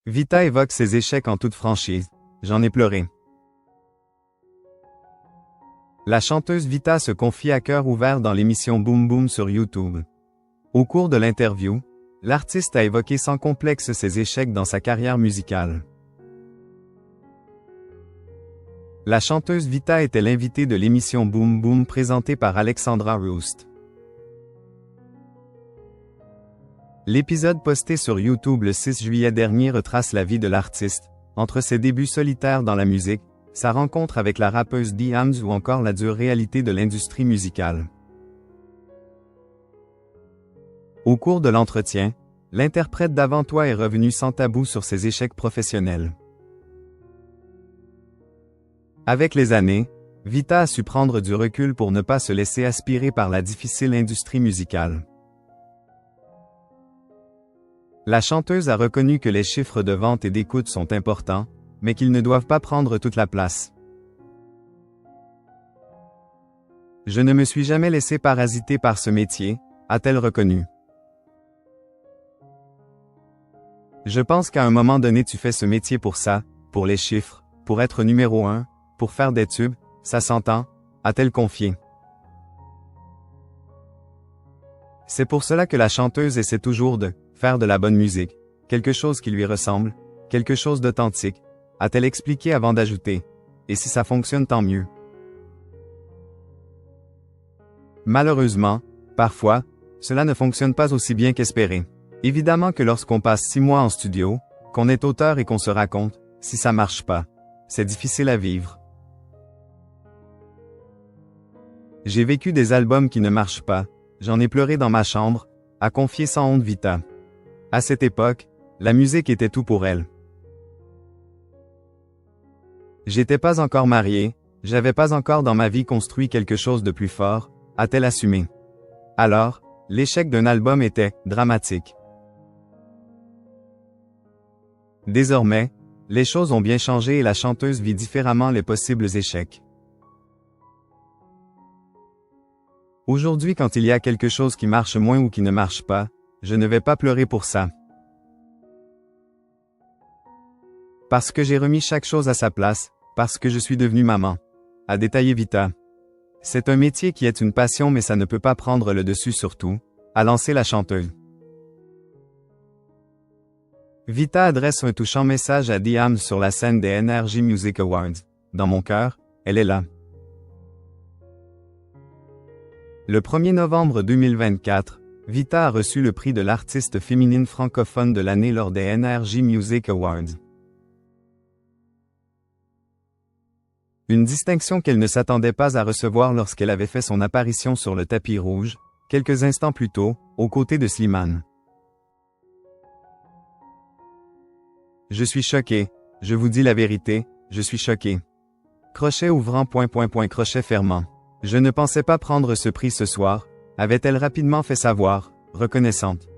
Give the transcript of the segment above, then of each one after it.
Vita évoque ses échecs en toute franchise. J'en ai pleuré. La chanteuse Vita se confie à cœur ouvert dans l'émission Boom Boom sur YouTube. Au cours de l'interview, l'artiste a évoqué sans complexe ses échecs dans sa carrière musicale. La chanteuse Vita était l'invitée de l'émission Boom Boom présentée par Alexandra Roost. L'épisode posté sur YouTube le 6 juillet dernier retrace la vie de l'artiste, entre ses débuts solitaires dans la musique, sa rencontre avec la rappeuse Diams ou encore la dure réalité de l'industrie musicale. Au cours de l'entretien, l'interprète d'Avant Toi est revenu sans tabou sur ses échecs professionnels. Avec les années, Vita a su prendre du recul pour ne pas se laisser aspirer par la difficile industrie musicale. La chanteuse a reconnu que les chiffres de vente et d'écoute sont importants, mais qu'ils ne doivent pas prendre toute la place. Je ne me suis jamais laissé parasiter par ce métier, a-t-elle reconnu. Je pense qu'à un moment donné tu fais ce métier pour ça, pour les chiffres, pour être numéro 1, pour faire des tubes, ça s'entend, a-t-elle confié. C'est pour cela que la chanteuse essaie toujours de faire de la bonne musique, quelque chose qui lui ressemble, quelque chose d'authentique, a-t-elle expliqué avant d'ajouter. Et si ça fonctionne tant mieux. Malheureusement, parfois, cela ne fonctionne pas aussi bien qu'espéré. Évidemment que lorsqu'on passe 6 mois en studio, qu'on est auteur et qu'on se raconte, si ça marche pas, c'est difficile à vivre. J'ai vécu des albums qui ne marchent pas, j'en ai pleuré dans ma chambre, a confié sans honte Vita. À cette époque, la musique était tout pour elle. J'étais pas encore mariée, j'avais pas encore dans ma vie construit quelque chose de plus fort, a-t-elle assumé. Alors, l'échec d'un album était dramatique. Désormais, les choses ont bien changé et la chanteuse vit différemment les possibles échecs. Aujourd'hui, quand il y a quelque chose qui marche moins ou qui ne marche pas, je ne vais pas pleurer pour ça. Parce que j'ai remis chaque chose à sa place, parce que je suis devenue maman, a détaillé Vita. C'est un métier qui est une passion mais ça ne peut pas prendre le dessus sur tout, a lancé la chanteuse. Vita adresse un touchant message à Diams sur la scène des NRJ Music Awards. Dans mon cœur, elle est là. Le 1er novembre 2024, Vita a reçu le prix de l'artiste féminine francophone de l'année lors des NRJ Music Awards. Une distinction qu'elle ne s'attendait pas à recevoir lorsqu'elle avait fait son apparition sur le tapis rouge, quelques instants plus tôt, aux côtés de Slimane. Je suis choqué, je vous dis la vérité, je suis choqué. Crochet ouvrant ... crochet fermant. Je ne pensais pas prendre ce prix ce soir, avait-elle rapidement fait savoir, reconnaissante.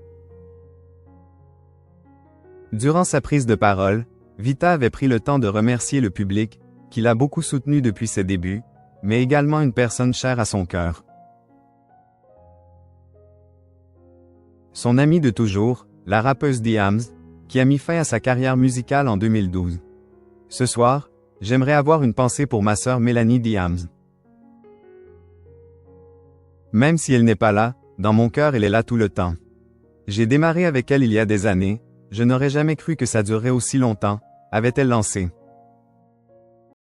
Durant sa prise de parole, Vita avait pris le temps de remercier le public, qui l'a beaucoup soutenu depuis ses débuts, mais également une personne chère à son cœur. Son amie de toujours, la rappeuse Diams, qui a mis fin à sa carrière musicale en 2012. Ce soir, j'aimerais avoir une pensée pour ma sœur Mélanie Diams. Même si elle n'est pas là, dans mon cœur elle est là tout le temps. J'ai démarré avec elle il y a des années, je n'aurais jamais cru que ça durerait aussi longtemps, avait-elle lancé.